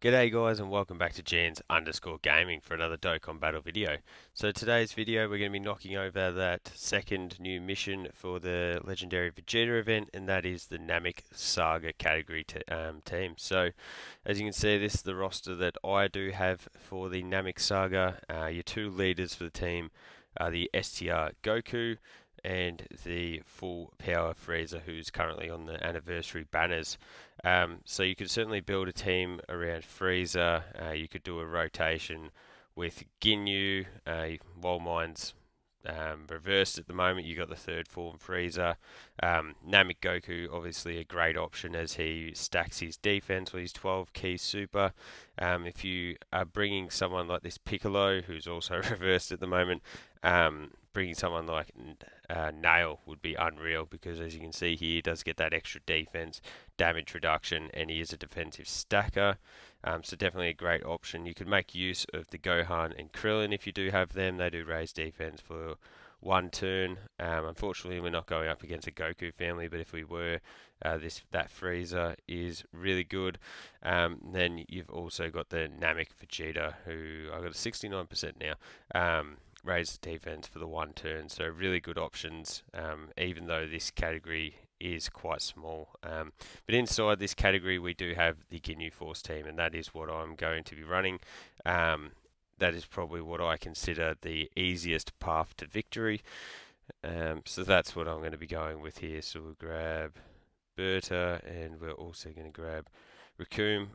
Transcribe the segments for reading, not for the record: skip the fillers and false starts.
G'day guys and welcome back to Jans_gaming for another Dokkan battle video. So today's video we're going to be knocking over that second new mission for the legendary VEGETA event, and that is the Namek Saga category team. So as you can see, this is the roster that I do have for the Namek Saga. Your two leaders for the team are the STR Goku and the full power Frieza, who's currently on the anniversary banners. So you could certainly build a team around Frieza. You could do a rotation with Ginyu. While mine's reversed at the moment, you got the third form Frieza. Namek Goku, obviously a great option as he stacks his defense with his 12 key super. If you are bringing someone like this Piccolo, who's also reversed at the moment, bringing someone like Nail would be unreal, because as you can see here, he does get that extra defense, damage reduction, and he is a defensive stacker. So definitely a great option. You could make use of the Gohan and Krillin if you do have them. They do raise defense for one turn. Unfortunately, we're not going up against a Goku family, but if we were, that Frieza is really good. Then you've also got the Namek Vegeta, who I got a 69% now. Raise the defense for the one turn, so really good options, even though this category is quite small. But inside this category we do have the Ginyu Force team, and that is what I'm going to be running. That is probably what I consider the easiest path to victory. So that's what I'm going to be going with here. So we'll grab Berta, and we're also going to grab Raccoon.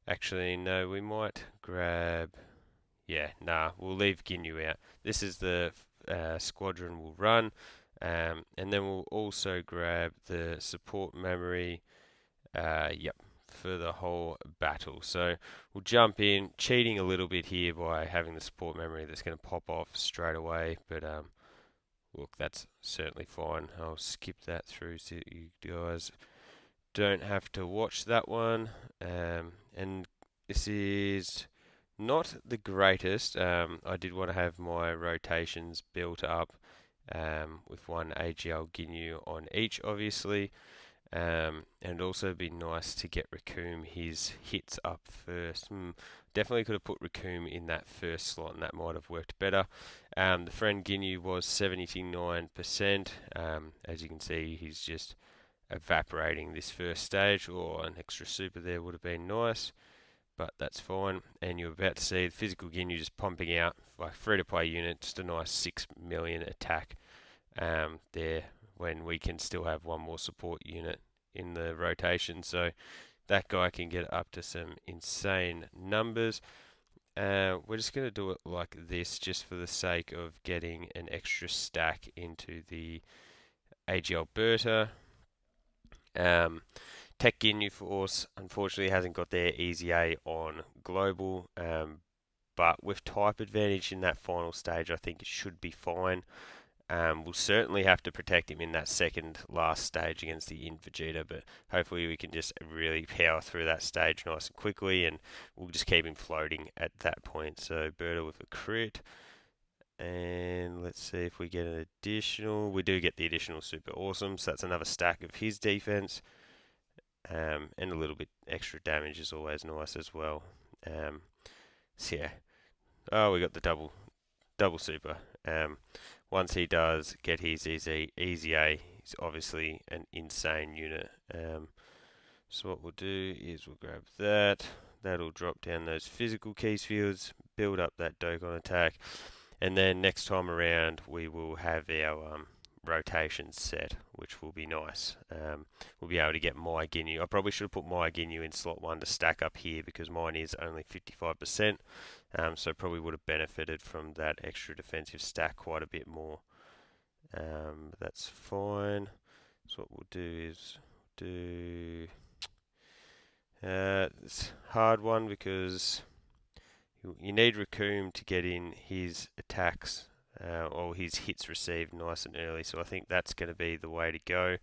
Actually, no, we might grab... Yeah, nah, we'll leave Ginyu out. This is the squadron we'll run, and then we'll also grab the support memory, yep, for the whole battle. So we'll jump in, cheating a little bit here by having the support memory that's going to pop off straight away, but look, that's certainly fine. I'll skip that through so you guys don't have to watch that one. And this is not the greatest. I did want to have my rotations built up with one AGL Ginyu on each, obviously. And also be nice to get Raccoon his hits up first. Definitely could have put Raccoon in that first slot, and that might have worked better. The friend Ginyu was 79%. As you can see, he's just evaporating this first stage, or an extra super there would have been nice, but that's fine. And you're about to see the physical Ginyu just pumping out like free-to-play unit, just a nice 6 million attack there, when we can still have one more support unit in the rotation. So that guy can get up to some insane numbers. We're just going to do it like this, just for the sake of getting an extra stack into the AGL Berta. Tech Ginyu Force unfortunately hasn't got their Easy A on global, but with type advantage in that final stage, I think it should be fine. We'll certainly have to protect him in that second last stage against the Yin Vegeta, but hopefully we can just really power through that stage nice and quickly, and we'll just keep him floating at that point. So Berta with a crit, and let's see if we get an additional. We do get the additional super awesome, so that's another stack of his defense. And a little bit extra damage is always nice as well. So yeah, oh, we got the double super. Once he does get his easy A, he's obviously an insane unit. So what we'll do is we'll grab that. That'll drop down those physical keys fields, build up that Dokkan attack, and then next time around we will have our rotation set, which will be nice. We'll be able to get my Ginyu. I probably should have put my Ginyu in slot 1 to stack up here, because mine is only 55%, so probably would have benefited from that extra defensive stack quite a bit more. That's fine. So what we'll do is it's a hard one, because you need Raccoon to get in his attacks, or his hits received nice and early, so I think that's going to be the way to go.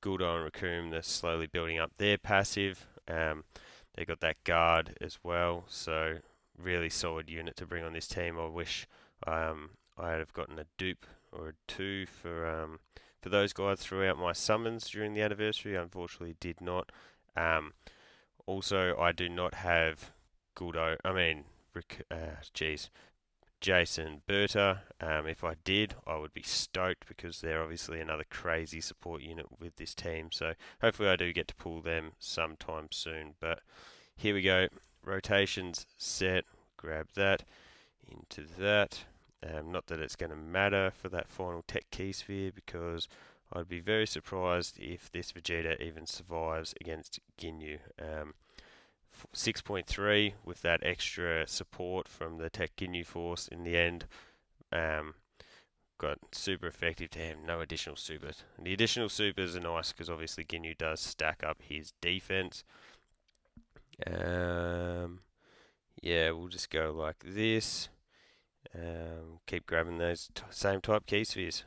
Guldo and Raccoon, they're slowly building up their passive. They got that guard as well, so really solid unit to bring on this team. I wish I had have gotten a dupe or a two for those guys throughout my summons during the anniversary. Unfortunately, did not. Also, I do not have Guldo, geez, Jason Berta. If I did, I would be stoked because they're obviously another crazy support unit with this team. So hopefully I do get to pull them sometime soon. But here we go. Rotations set. Grab that into that. Not that it's going to matter for that final tech key sphere because I'd be very surprised if this Vegeta even survives against Ginyu. 6.3 with that extra support from the Tech Ginyu Force in the end. Um, got super effective to have no additional supers. And the additional supers are nice because obviously Ginyu does stack up his defense. Yeah, we'll just go like this. Keep grabbing those same type key spheres.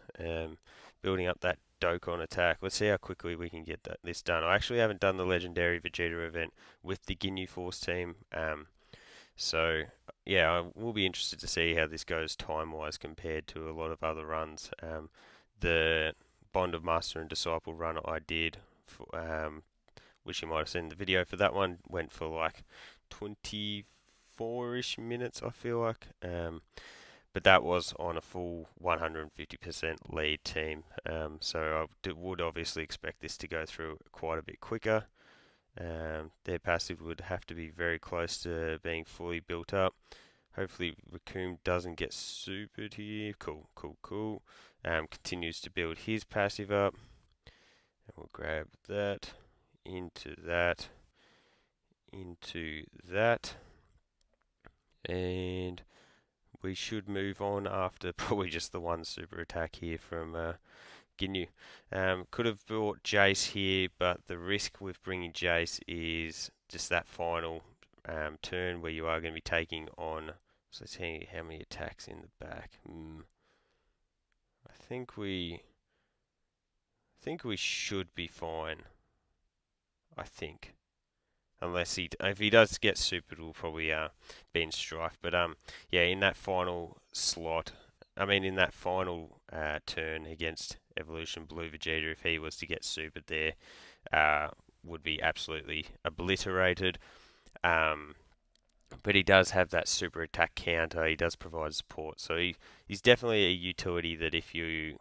Building up that Dokkan attack. Let's see how quickly we can get this done. I actually haven't done the legendary Vegeta event with the Ginyu Force team. So yeah, I will be interested to see how this goes time-wise compared to a lot of other runs. The Bond of Master and Disciple run I did, which you might have seen in the video for that one, went for like 24-ish minutes, I feel like. But that was on a full 150% lead team. So I would obviously expect this to go through quite a bit quicker. Their passive would have to be very close to being fully built up. Hopefully Raccoon doesn't get supered here. Cool, cool, cool. Continues to build his passive up. And we'll grab that, into that, into that. And we should move on after probably just the one super attack here from Ginyu. Could have brought Jace here, but the risk with bringing Jace is just that final turn where you are going to be taking on. So let's see how many attacks in the back. I think we should be fine. I think. Unless if he does get supered, we'll probably be in strife. But yeah, in that final slot, in that final turn against Evolution Blue Vegeta, if he was to get supered there, would be absolutely obliterated. But he does have that super attack counter. He does provide support, so he's definitely a utility that if you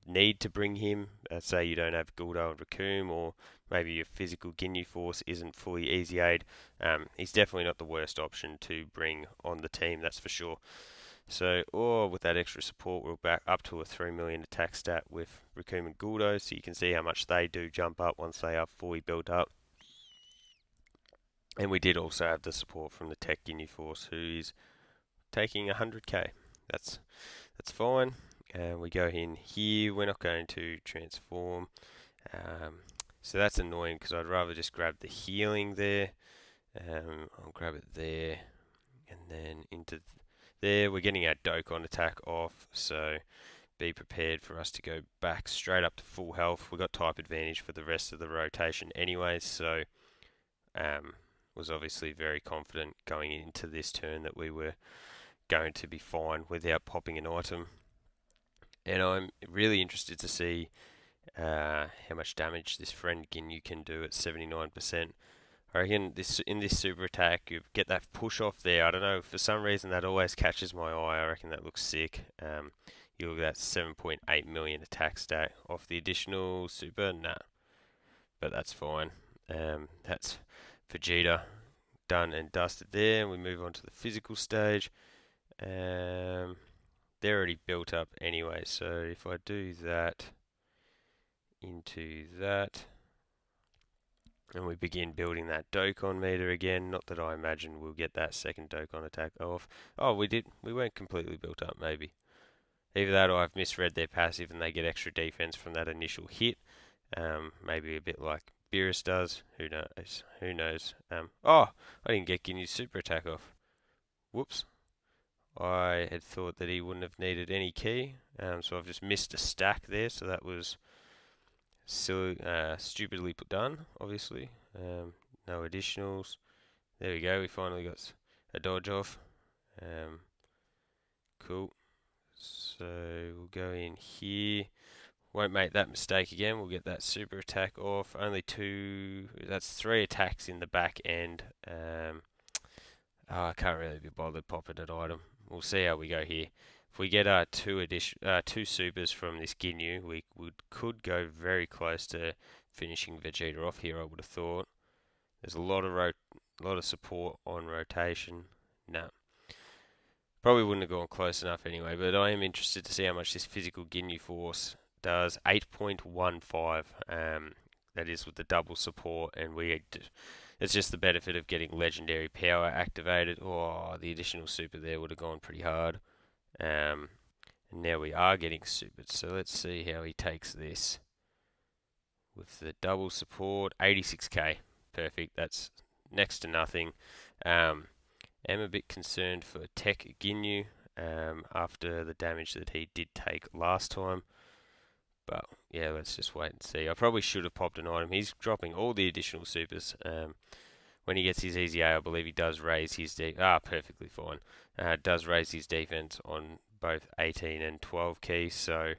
need to bring him, say you don't have Guldo and Raccoon, or maybe your physical Ginyu Force isn't fully easy aid, he's definitely not the worst option to bring on the team, that's for sure. So, with that extra support, we're back up to a 3 million attack stat with Raccoon and Guldo, so you can see how much they do jump up once they are fully built up. And we did also have the support from the Tech Ginyu Force, who is taking 100k. That's fine. We go in here. We're not going to transform. So that's annoying because I'd rather just grab the healing there. I'll grab it there. And then into there. We're getting our Dokkan attack off. So be prepared for us to go back straight up to full health. We got type advantage for the rest of the rotation anyway. So was obviously very confident going into this turn that we were going to be fine without popping an item. And I'm really interested to see how much damage this friend Ginyu can do at 79%. I reckon in this super attack, you get that push off there. I don't know, for some reason that always catches my eye. I reckon that looks sick. You look at that 7.8 million attack stat off the additional super. Nah, but that's fine. That's Vegeta done and dusted there. We move on to the physical stage. They're already built up anyway, so if I do that into that, and we begin building that Dokkan meter again, not that I imagine we'll get that second Dokkan attack off. Oh, we did. We weren't completely built up, maybe. Either that or I've misread their passive and they get extra defense from that initial hit. Maybe a bit like Beerus does. Who knows? Who knows? I didn't get Ginyu's super attack off. Whoops. I had thought that he wouldn't have needed any key, so I've just missed a stack there, so that was stupidly done, obviously. No additionals. There we go, we finally got a dodge off. Cool. So we'll go in here. won't make that mistake again. We'll get that super attack off. Only two, that's 3 attacks in the back end. I can't really be bothered popping an item. We'll see how we go here. If we get two supers from this Ginyu, we could go very close to finishing Vegeta off here. I would have thought. There's a lot of support on rotation. No, probably wouldn't have gone close enough anyway. But I am interested to see how much this physical Ginyu Force does. 8.15. That is with the double support, and it's just the benefit of getting legendary power activated. Oh, the additional super there would have gone pretty hard. And now we are getting supered, so let's see how he takes this. With the double support, 86k. Perfect, that's next to nothing. Am a bit concerned for Tech Ginyu after the damage that he did take last time. But yeah, let's just wait and see. I probably should have popped an item. He's dropping all the additional supers. When he gets his easy A, I believe he does raise his perfectly fine. Does raise his defense on both 18 and 12 keys. So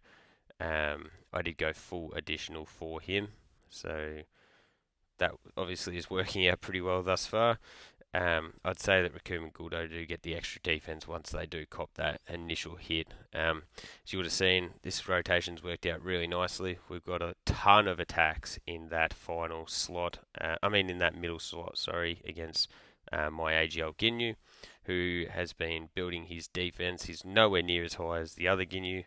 I did go full additional for him. So that obviously is working out pretty well thus far. I'd say that Raccoon and Guldo do get the extra defense once they do cop that initial hit. As you would have seen, this rotation's worked out really nicely. We've got a ton of attacks in that final slot. In that middle slot, sorry, against my AGL Ginyu, who has been building his defense. He's nowhere near as high as the other Ginyu,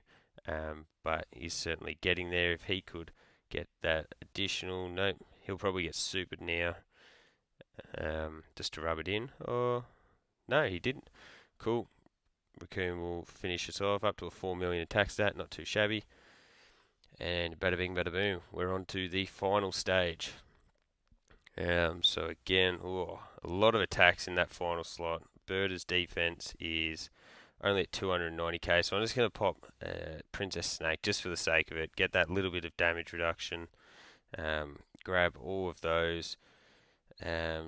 but he's certainly getting there. If he could get that additional, nope, he'll probably get supered now. Just to rub it in. Oh, no, he didn't. Cool. Raccoon will finish us off up to a 4 million attack stat, not too shabby. And bada bing, bada boom. We're on to the final stage. So again, a lot of attacks in that final slot. Birda's defense is only at 290k, so I'm just going to pop Princess Snake just for the sake of it. Get that little bit of damage reduction. Grab all of those.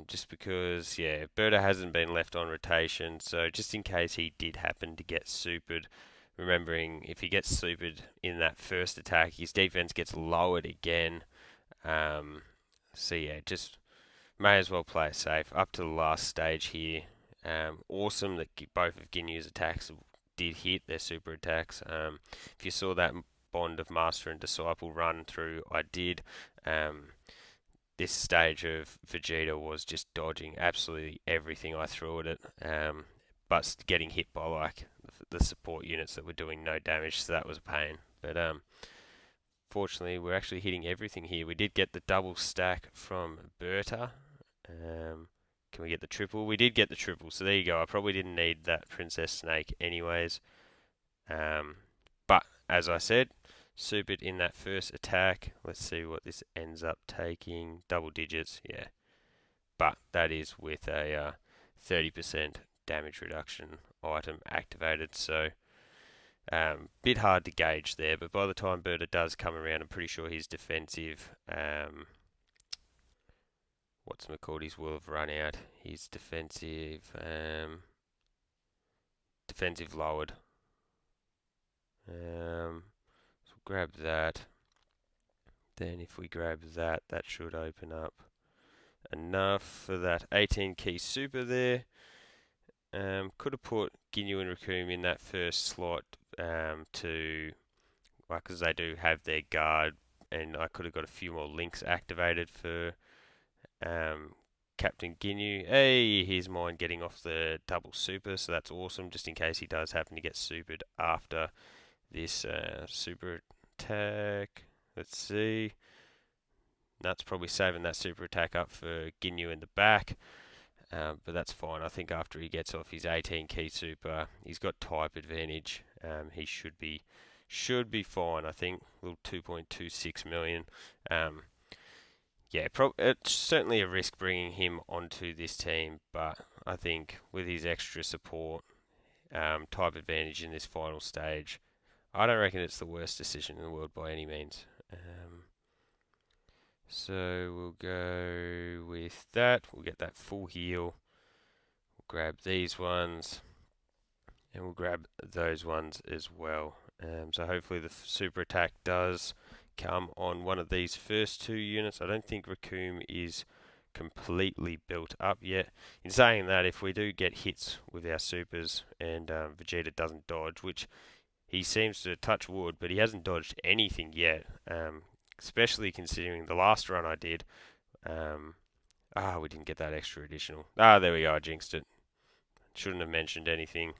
Just because, yeah, Birda hasn't been left on rotation, so just in case he did happen to get supered, remembering if he gets supered in that first attack, his defense gets lowered again. So yeah, just may as well play it safe up to the last stage here. Awesome that both of Ginyu's attacks did hit their super attacks. If you saw that bond of Master and Disciple run through, I did. This stage of Vegeta was just dodging absolutely everything I threw at it, but getting hit by like the support units that were doing no damage, so that was a pain. But fortunately, we're actually hitting everything here. We did get the double stack from Berta. Can we get the triple? We did get the triple, so there you go. I probably didn't need that Princess Snake anyways. But as I said, supered in that first attack. Let's see what this ends up taking. Double digits, yeah. But that is with a 30% damage reduction item activated, so bit hard to gauge there. But by the time Berta does come around, I'm pretty sure his defensive, his will have run out. His defensive lowered. So grab that. Then if we grab that, that should open up enough for that 18 key super there. Could have put Ginyu and Raccoon in that first slot because they do have their guard, and I could have got a few more links activated for Captain Ginyu. Hey, here's mine getting off the double super, so that's awesome, just in case he does happen to get supered after this super attack. Let's see. That's probably saving that super attack up for Ginyu in the back. But that's fine. I think after he gets off his 18 key super, he's got type advantage. He should be fine. I think little 2.26 million. Yeah, it's certainly a risk bringing him onto this team, but I think with his extra support, type advantage in this final stage, I don't reckon it's the worst decision in the world by any means. So we'll go with that. We'll get that full heal. We'll grab these ones. And we'll grab those ones as well. So hopefully the super attack does come on one of these first two units. I don't think Raccoon is completely built up yet. In saying that, if we do get hits with our supers and Vegeta doesn't dodge, which he seems to touch wood, but he hasn't dodged anything yet, especially considering the last run I did. We didn't get that extra additional. There we go, I jinxed it. Shouldn't have mentioned anything.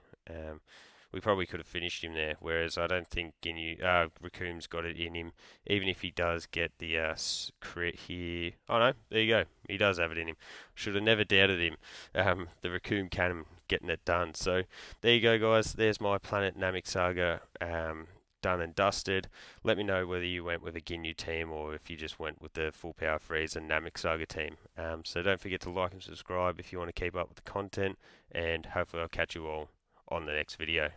We probably could have finished him there, whereas I don't think Raccoon's got it in him, even if he does get the crit here. Oh no, there you go. He does have it in him. Should have never doubted him. The Raccoon cannon getting it done. So there you go, guys. There's my Planet Namek Saga done and dusted. Let me know whether you went with a Ginyu team or if you just went with the full power freeze and Namek Saga team. So don't forget to like and subscribe if you want to keep up with the content, and hopefully I'll catch you all on the next video.